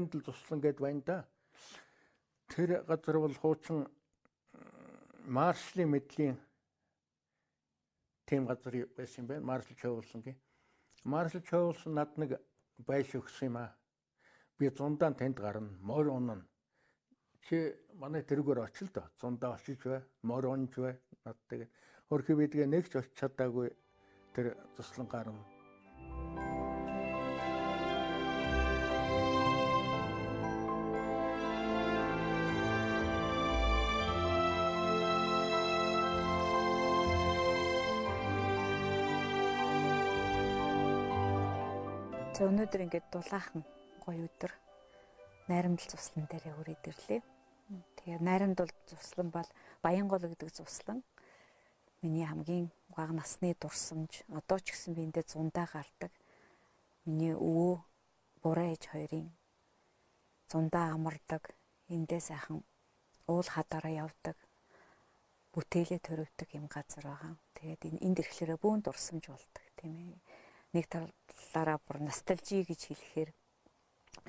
Туслан гэд байна да. Тэр газар бол хуучин Маршалын мэдлийн тийм газар байсан юм байна. Маршал Чоулсонгийн. Маршал Чоулсон над нэг байш өгсөн юм аа. Би зундаа тэнд гарна, морь унана. Чи манай тэргээр очил доо. Зундаа очиж бай, морь унж бай. Над тэгээд хөрхи бидгээ нэг ч очиж чадаагүй тэр туслан гарна. Өнөөдөр ингээд дулаахан гоё өдөр найрамдал цуслан дээрээ үрээд ирлээ. Тэгээ найрамдал цуслан бол Баянгол гэдэг цуслан. Миний хамгийн бага насны дурсамж одоо ч гэсэн би эндээ зундаа гардаг. Миний өвөө буруу ээж хоёрын зундаа амардаг. Эндээ сайхан уул хадаараа явдаг. Бүтээлээ төрөвдөг юм газар байгаа. Тэгээд энд ирэхлээрээ бүүн дурсамж болдог тийм ээ. Нэг талаараа бүр ностальжи гэж хэлэхээр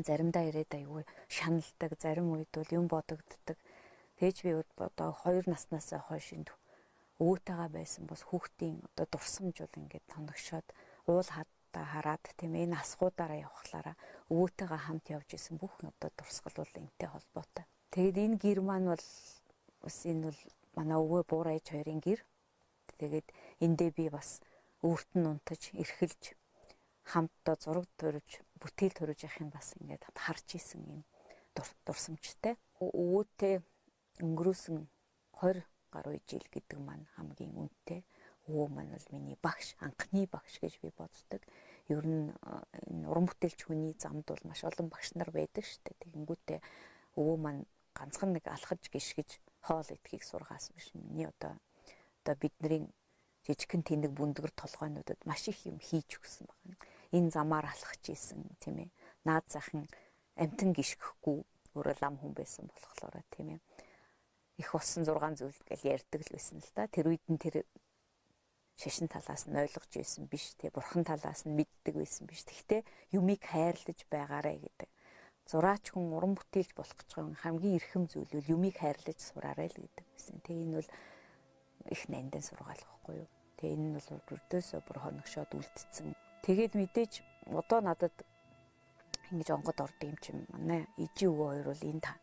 заримдаа ирээд аягүй шаналдаг, зарим үед бол юм бодогддог. Тэгж би одоо 2 наснаас хойш энд өвөөтэйгээ байсан бас хүүхдийн одоо дурсамж бол ингээд тоногшоод уул хадаа хараад тийм ээ энэ асгуудаараа явхлаараа өвөөтэйгээ хамт явж исэн бүх одоо дурсгал бол энтэй холбоотой. Тэгэд энэ гэр маань бол бас энэ бол манай өвөө буруу ээж хоёрын гэр. Тэгээд эндээ би бас өөрт нь унтаж эрхэлж хамтдаа зураг төрөж бүтээл төрөж явах юм бас ингээд харж исэн юм дурсамжтай. Өвөөтэй өнгөрөөсөн 20 гаруй жил гэдэг маань хамгийн үнэтэй. Өвөө маань бол миний багш, анхны багш гэж би боддог. Ер нь энэ уран бүтээлч хүний замд бол маш олон багш нар байдаг шүү дээ. Тэгэнгүүтээ өвөө маань ганцхан нэг алхаж гიშгэж хоол идэхийг сургаас биш. Миний одоо бидний жижигхэн тэнэг бүндгэр толгойнуудад маш их юм хийж өгсөн байна. Энэ замаар алхаж исэн тийм ээ. Наад захын амтан гიშгэхгүй өөрөө лам хүн байсан болохоор тийм ээ. Их болсон 6 зүйл гэл ярьдаг л байсан л да. Тэр үед нь тэр шашин талаас нь ойлгож байсан биш тийм бурхан талаас нь мэддэг байсан биш. Тэгтээ юмыг хайрлаж байгаарэ гэдэг. Зураач хүн уран бүтээлч болох гэж байгаа хамгийн эрхэм зүйл бол юмыг хайрлаж сураарай л гэдэг байсан. Тэгээ энэ бол их нандин сургаал гэхгүй юу. Тэгээ энэ нь бол өрдөөсөө бүр хоногшоод үлдсэн. Тэгээд мэдээж одоо надад ингэж онгод орд юм чинь манай ижи өвөө хоёр бол энэ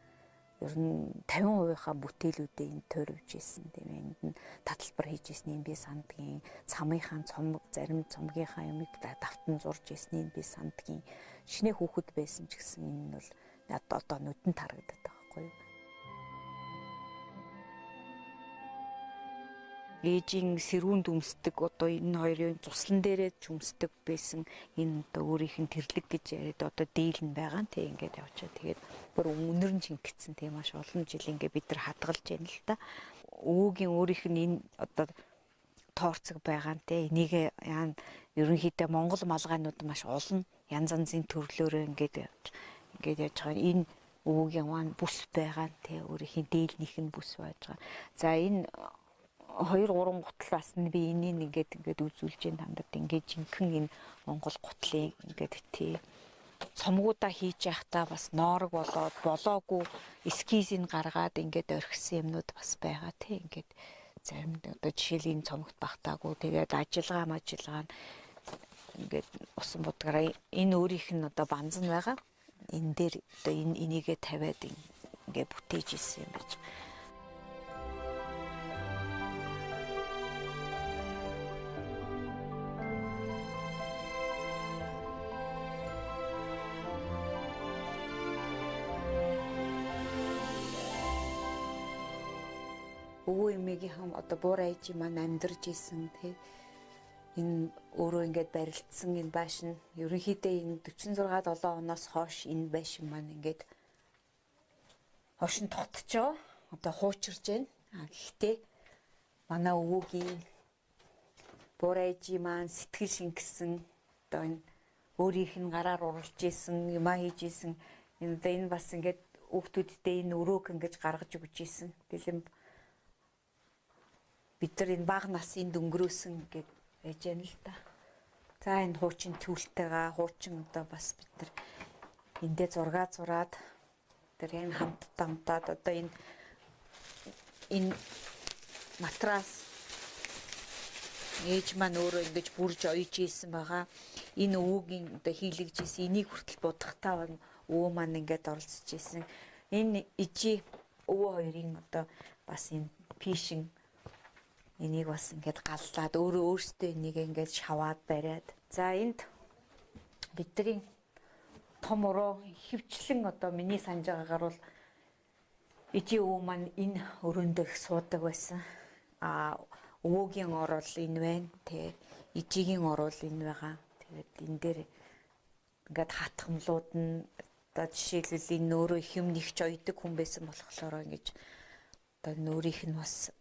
ер нь 50%-ийнхаа бүтээлүүдээ энд төрөвж исэн тийм ээ. Энд нь таталбар хийж ирснийг би сандгийн, цамынхаа цомог зарим цомгийнхаа юмыг давтан зурж ирснийг би сандгийн. Шинэ хүүхэд байсан ч гэсэн энэ нь бол одоо нүдэнд харагдаад байгаа байхгүй юу. Ээжийн сэрүүнд өмсдөг одоо энэ хоёрын цуслан дээрээ өмсдөг байсан энэ одоо өөрийнх нь тэрлэг гэж яриад одоо дийлэн байгаа тийм ингээд явчаа. Тэгээд бүр өнөр нь чингэцсэн тийм маш олон жил ингээд бид нар хадгалж байна л та. Өвөөгийн өөрийнх нь энэ одоо тоорцог байгаа нэ энийг яа ерөнхийдөө Монгол малгайнууд маш олон янз янзын төрлөөрөө ингээд яаж байгаа энэ өвөөгийн маань бүс байгаа нэ өөрийнх нь дийлнийх нь бүс байж байгаа. За энэ 2-3 гутлаас нь би энийг ингээд үзүүлж ин тандад ингээд жинхэнэ энэ Монгол гутлын ингээд тий цомгуудаа хийж явахдаа бас ноорог болоод болоогүй эскизийг гаргаад ингээд орхисон юмнууд бас байгаа тий ингээд зарим одоо жишээл энэ цомогт багтаагүй тэгээд ажиллагаа нь ингээд усан будгаараа энэ өөрийнх нь одоо банз нь байгаа энэ дээр одоо энийгээ тавиад ингээд бүтээж ирсэн юм байж. Өвөө эмээгийн хам одоо буруу ээж маань амьдарч исэн тий энэ өөрөө ингээд барилдсан энэ байшин ерөнхийдөө энэ 46-7 оноос хойш энэ байшин маань ингээд хошин тогтож байгаа. Одоо хуучирж байна. Гэхдээ манай өвөөгийн буруу ээж маань сэтгэл шингэсэн одоо энэ өөрийнх нь гараар уралж исэн юмаа хийж исэн энэ бас ингээд хүүхдүүддээ энэ өрөөг ингэж гаргаж өгч исэн бэлэм бид нар энэ бага насын дөнгөрөөсөн гэж байж байна л да. За энэ хуучин төвлөлтэйгээ хуучин одоо бас бид нар эндээ зураг зураад тэр энэ хамт дамтаад одоо энэ матрас ээж маань өөрөө ингэж бүрж ойж ийсэн байгаа. Энэ өвөгийн одоо хийлгэж ийсэн энийг хүртэл будахтаа өвөө маань ингээд оролцож ийсэн. Энэ ижи өвөө хоёрын одоо бас энэ пишин энийг бас ингээд галлаад өөрөөсөө энийг ингээд шаваад бариад. За энд бидний том өрөө хөвчлэн одоо миний санаж байгаагаар бол ижи өвөө маань энэ өрөөндөө их суудаг байсан. Өвөөгийн орол энэ байна. Тэгээ ижигийн орол энэ байгаа. Тэгээд энэ дээр ингээд хатгамлууд нь одоо жишээлбэл энэ өөрөө их юм нэгч ойдог хүн байсан болохоор ингэж одоо нөөрийнх нь бас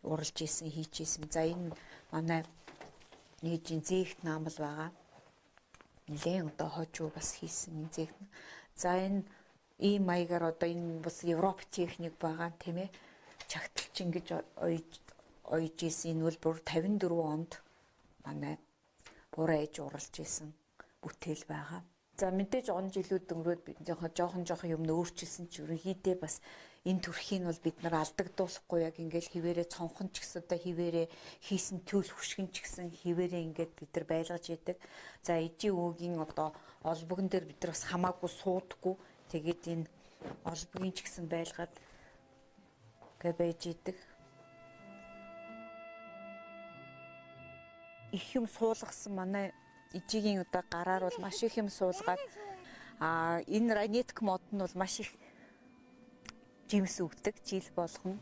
уралж исэн, хийж исэн. За энэ манай ээжийн зээгт наамал байгаа. Нэлээд одоо хожуу бас хийсэн энэ зээгт. За энэ ийм маягаар одоо энэ бас Европ техник байгаа тийм ээ. Чагталч ингэж ойж исэн энэ бол бүр 54 онд манай буруу ээж уралж исэн бүтээл байгаа. За мэдээж он жилүүд өнгөрөөд бид жоохон юм өөрчилсөн ч ерөнхийдөө бас энэ төрхийн бол бид нар алдагдуулахгүй яг ингээл хിവэрэ цонхон ч гэсэн одоо хിവэрэ хийсэн төл хөшгөн ч гэсэн хിവэрэ ингээд бид нар байлгаж яадаг. За ижи өвөгийн одоо олбогон дээр бид нар бас хамаагүй суудаггүй. Тэгээд энэ олбогийн ч гэсэн байлгаад гэ байж идэг. Их юм суулгасан манай ижигийн одоо гараар бол маш их юм суулгаад энэ ранетк мод нь бол маш их жимс өгдөг жил болгон.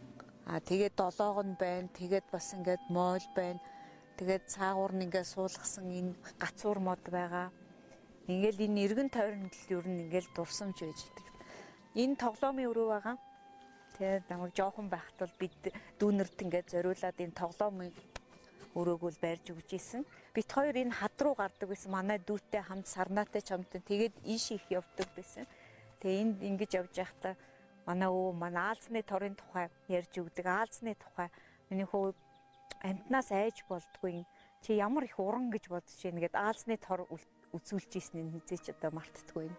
Тэгээд долоог нь байна. Тэгээд бас ингээд моол байна. Тэгээд цаагуур нь ингээд суулгасан энэ гацуур мод байгаа. Ингээл энэ эргэн тойронд л ер нь ингээл дурсамж байж идэг. Энэ тоглоомын өрөө байгаа. Тэгээд намайг жоохон байхад бол бид дүүнерт ингээд зориулаад энэ тоглоомын өрөөг бол байрж өгч ийсэн. Бит хоёр энэ хад руу гардаг байсан. Манай дүүтэй хамт сарнаатай чамтай тэгээд ийш их явдаг байсан. Тэгээ энд ингэж явж байхдаа манай аалзны торын тухай ярьж өгдөг. Аалзны тухай миний хөө амтнаас айж болдгүй. Чи ямар их уран гэж бодож байна гэд аалзны тор үзүүлж ийснээ хизээч одоо мартдаггүй.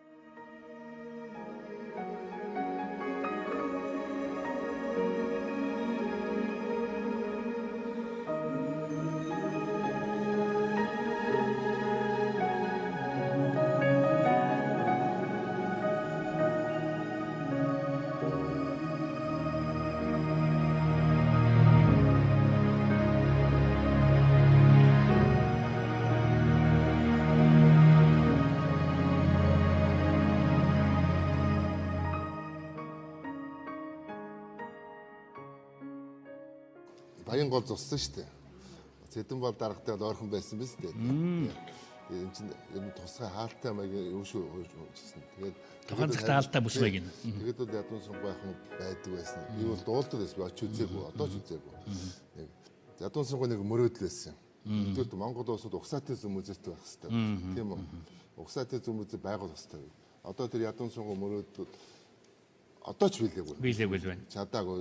Баян гол зуссан шүү дээ. Цэдэн бол даргатай бол ойрхон байсан биз дээ. Энэ чинь ер нь тусгай хаалттай маягийн юм шүү гэсэн. Тэгээд ганцхан хаалттай бүс маяг юм. Тэгээд бол ядуун сонгойхон байдаг байсан. Би бол дуулдаг байсан. Би очиж үзээгүй. Одоо ч үзээгүй. Нэг ядуун сонгой нэг мөрөөдөл байсан. Тэгвэл Монгол улсад угсаатын зүм үзэлт байх хэрэгтэй. Тийм үү? Угсаатын зүм үзэл байгуул хэрэгтэй. Одоо тэр ядуун сонгой мөрөөдөл одоо ч билээгүй. Билээгүй л байна. Чадаагүй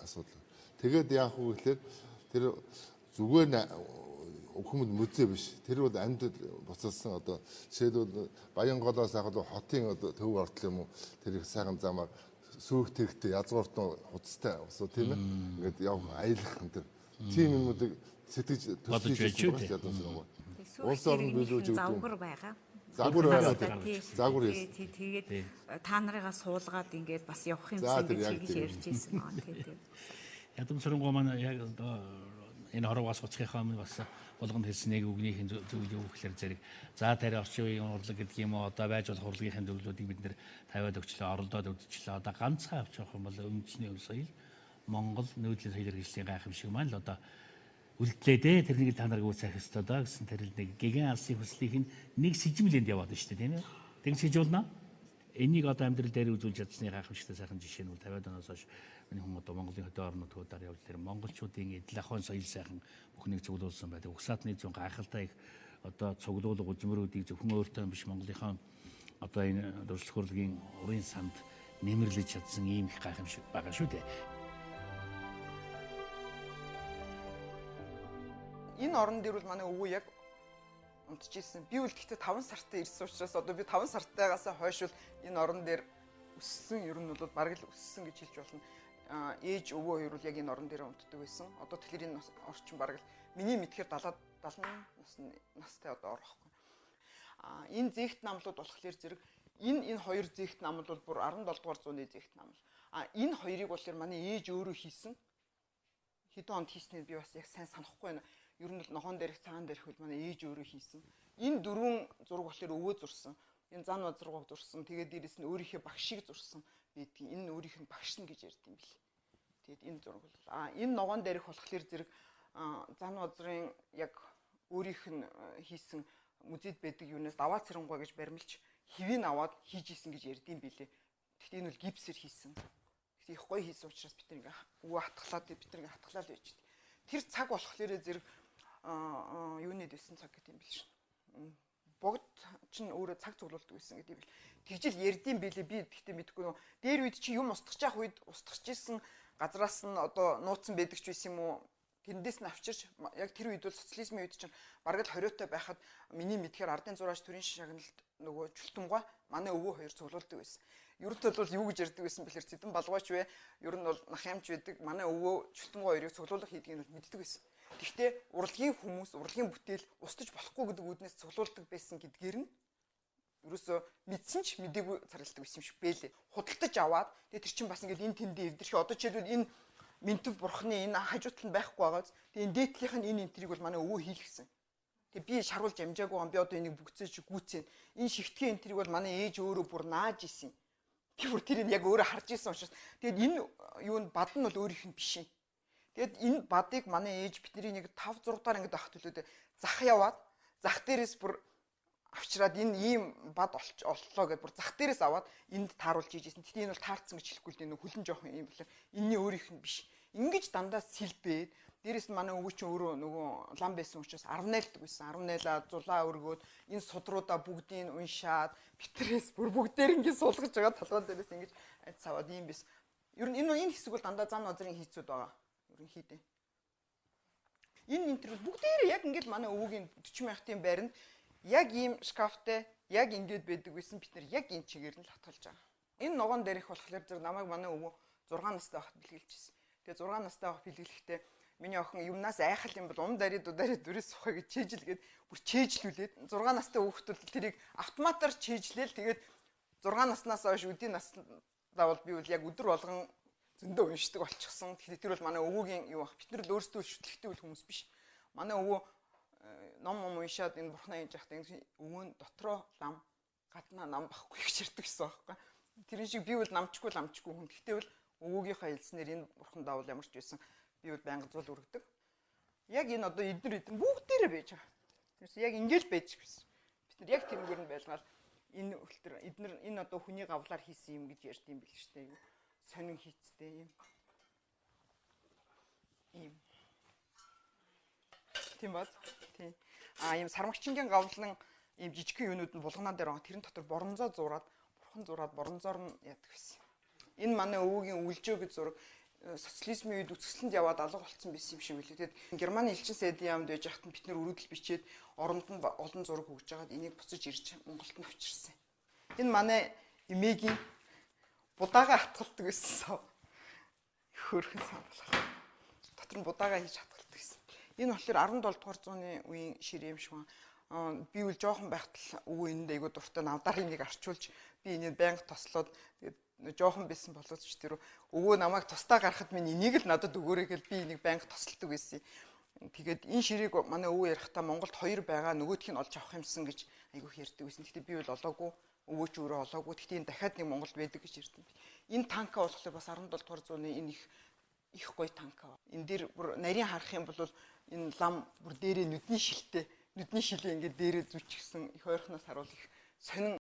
асуудал. Тэгээд яах вэ гэхээр тэр зүгээр хүмүүс мүзээ биш. Тэр бол амьд буцалсан одоо жишээлбэл Баянголоос ахад хотын одоо төв ортол юм уу тэр их сайхан замаар сүйх тэрэгтэй язгуурт нь хуцтай усуу тийм ээ. Ингээд яв аялах энэ тийм юмнуудыг сэтгэж бодож байж үү. Улс орн биелүүлж өгдөг. Завгар байгаа. Загвар байгаа. Загвар юм. Тэгээд та нарыгаа суулгаад ингээд бас явах юмсан гэж ярьж ирсэн. Тэгээд Ядам Сүрэнгуй маань яг энэ хорвоос уцхийнхаа өмнө бас болгонд хэлсэн нэг үгнийхэн зөв юу гэхээр зэрэг за тэр орчин үеийн урлаг гэдэг юм уу одоо байж болох урлагийн төлөвлөлүүдийг бид нэр тавиад өгчлөө оролдоод өгчлөө одоо ганцхан авч явах юм бол үндэсний өв соёл Монгол нүүдлийн соёл хэрэгслийн гайхамшиг маань л одоо үлдлээ дээ тэрнийг та нарыг үүсэх ёстой доо гэсэн тэр нэг гигэн алсын хүслийг нэг сэжмэлэнд яваад шүү дээ тийм ээ тэг сэжүүлнэ энийг одоо амьдрал дээр үзүүлж чадсны гайхамшигтай сайхан жишээ нь бол 50-аад оноос хойш миний хүн одоо Монголын хөдөө орнуудаар явж тэр монголчуудын эдл ахуйн соёл сайхан бүхнийг цуглуулсан байдаг. Угсаатны зүүн гайхалтай их одоо цуглуулга үзмөрүүдийг зөвхөн өөртөө биш Монголынхаа одоо энэ дурсгалын хурлын урын санд нэмэрлэж чадсан ийм их гайхамшиг байгаа шүү дээ. Энэ орон дээр бол манай өвөө яг унтчихсэн. Би үл гэхдээ 5 сартаа ирсэн учраас одоо би 5 сартаагаас хойш бол энэ орон дээр өссөн, ер нь бол бараг л өссөн гэж хэлж болно. Ээж өвөө хоёр бол яг энэ орон дээр унтдаг байсан. Одоо тэгэхээр энэ орчин бараг л миний мэдхээр 70 настай одоо орохгүй. Энэ зэгт намлууд болохоор зэрэг энэ хоёр зэгт намл бол бүр 17 дугаар зууны зэгт намл. Энэ хоёрыг болохоор манай ээж өөрөө хийсэн. Хэдэн онд хийснээр би бас яг сайн санахгүй байна. Ер нь л ногоон дээрх цагаан дээрх бол манай ээж өөрөө хийсэн. Энэ дөрвөн зураг болохоор өвөө зурсан. Энэ зан зураг зурсан. Тэгээд дээрэс нь өөрийнхөө багшийг зурсан байдгийг. Энэ өөрийнх нь багш нь гэж ярьд юм бэл. Тэгээд энэ зураг бол энэ ногоон дээрх болохоор зэрэг зан узрын яг өөрийнх нь хийсэн музейд байдаг юунаас даваа цэрэнгүй гэж баримлж хэвийг аваад хийж исэн гэж ярьд юм бэлээ. Гэхдээ энэ бол гипсээр хийсэн. Их гоё хийсэн учраас бид нэг өвөө хатглаад бид нэг хатглаад байж дээ. Тэр цаг болохоор зэрэг юуны дэсэн цаг гэдэг юм бэл шин. Богд чинь өөрөө цаг цуглуулдаг байсан гэдэг юм бэл. Тэгжил ярдсан бэлээ би гэхдээ мэдгүй нөө. Дээр үед чи юм устгах яах үед устгах гэсэн газраас нь одоо нууцсан байдаг ч байсан юм уу? Тэндээс нь авчирч яг тэр үед бол социализмын үед чинь бараг л 20-той байхад миний мэдхээр ардын зураач төрийн шагналд нөгөө чултамгаа манай өвөө хоёр цуглуулдаг байсан. Ер нь бол юу гэж ярьдаг байсан бэлэр цэдэн балгаач вэ? Ер нь бол нах ямч байдаг. Манай өвөө чултамгаа хоёрыг цуглуулах хийдгийг нь мэддэг байсан. Гэхдээ урлагийн хүмүүс, урлагийн бүтээл устж болохгүй гэдэг үүднээс цуглуулдаг байсан гэдгээр нь ерөөсөө мэдсэн ч мдээгүй царилдаг байсан юм шиг бэлээ. Худалдаж аваад тэгээ тэр чинь бас ингээд энэ тэндээ эвдэрхий одоо жишээлбэл энэ Минтв бурхны энэ хажуутал нь байхгүй байгааз тэгээ энэ дээдлийнх нь энэ энтрийг бол манай өвөө хийлгсэн. Тэгээ би шаруулж амжаагүй юм би одоо энийг бүгцээж гүцэн. Энэ шигтгэн энтрийг бол манай ээж өөрөө бүр нааж исэн. Би бүр тэрийг яг өөрөө харж исэн учраас тэгээд энэ юунд бад нь бол өөрийнх нь биш юм. Тэгээд энэ бадыг манай ээж бидний нэг 5 6 дахь ангид авах төлөөд зах яваад зах дээрээс бүр авчраад энэ ийм бад оллоо гэдээ бүр зах дээрээс аваад энд тааруулж ийжсэн. Тэгтээ энэ бол таарцсан гэж хэлэхгүй л дээ хөлн жоох юм болоо. Энэний өөрийнх нь биш. Ингиж дандаа сэлбээд дээрэс нь манай өвөө чинь өөрөө нөгөө лам байсан учраас 18-д байсан. 18-аа зулаа өргөөд энэ судруудаа бүгдийг уншаад битрээс бүр бүгдээр ингэ суулгаж байгаа толгойн дээрээс ингэж айц аваад ийм биш. Ер нь энэ хэсэг бол дандаа зан озрын хийцүүд байгаа. Ерөнхийдөө. Энэ интервью бүгдээр яг ингэж манай өвөөгийн 40 мянгатын байранд яг ийм шкафтай яг ингэж байдаг байсан бид нар яг энэ чигээр нь л хатгалж байгаа. Энэ ногоон дээрх болохоор зэрэг намайг манай өвөө 6 настай байхад бэлгэлжсэн. Тэгээ 6 настай байх бэлгэлэхдээ миний охин юмнаас айхал юм бол дарид дүрээс сухаа гэж чэйжилгээд бүр чэйжлүүлээд 6 настай хүүхэд бол тэрийг автоматар чэйжлээл тэгээд 6 наснаас хойш үдийн наснаа бол би бол яг өдөр болгон зөндөө уншдаг болчихсон. Тэгэхээр тэр бол манай өвөөгийн юу бах. Бид нар л өөрсдөө шүтлэгтэй үл хүмүүс биш. Манай өвөө ном уншаад энэ бурхнаа хийж явахдаа өвөө нь дотроо лам гаднаа нам бахгүй гэж ярьдаг гэсэн байхгүй. Тэрэн шиг би бол намчгүй хүн. Гэхдээ бол өвөөгийнхөө хэлснээр энэ бурхан даавал ямар ч байсан би бол байнга зул өргөдөг. Яг энэ одоо эднэр бүгдээрээ байж байгаа. Тэрс яг ингээл байж гэсэн. Бид нар яг тэрнгээр нь байлгаал энэ өлтөр эднэр энэ одоо хүний гавлаар хийсэн юм гэж ярьд юм бэл штэ юу. Сонин хийцтэй юм. Ийм. Тийм бат. Тийм. Ийм сармагчингийн гавлан ийм жижигхэн юунууд нь булганаа дээр байгаа. Тэрэн дотор боронзоо зураад, бурхан зураад боронзоор нь яадаг гэсэн. Энэ манай өвөгийн үлжөө гэж зураг социализмын үед үсгэлэнд яваад алга болсон байсан юм шиг үлээ. Тэгээд Германы элчин сайдын яамд байж хахад бид нэр өргөдөл бичээд оронд нь олон зураг өгж байгаад энийг буцаж ирж Монголд нь авчирсан. Энэ манай эмээгийн будаага хатгалдаг байсан. Хөөрхөн сан болох. Дотор нь будаага хийж хатгалдаг гэсэн. Энэ болохоор 17 дугаар зууны үеийн шир юм шиг байна. Би үл жоохон байхад л өвөө энд айгуу дуртай навдарыг нэг арчуулж би энийг байнга тослоод тэгээд жоохон байсан болооч тэр өвөө намайг тустаа гарахад минь энийг л надад өгөөрэй гэж би энийг байнга тосолдог байсан. Тэгээд энэ ширийг манай өвөө ярихдаа Монголд 2 байгаа нөгөөх нь олж авах юмсан гэж айгүйх ярьдаг байсан. Гэхдээ би бол олоогүй, өвөө ч өөрөө олоогүй. Гэхдээ энэ дахиад нэг Монголд байдаг гэж ярьдаг. Энэ танка болохоор бас 17 дугаар зууны энэ их гоё танка. Энэ дээр бүр нарийн харах юм бол энэ лам бүр дээрээ нүдний шилтэй. Нүдний шилээ ингээд дээрээ зүчгсэн их ойрхоноос харуул их сонин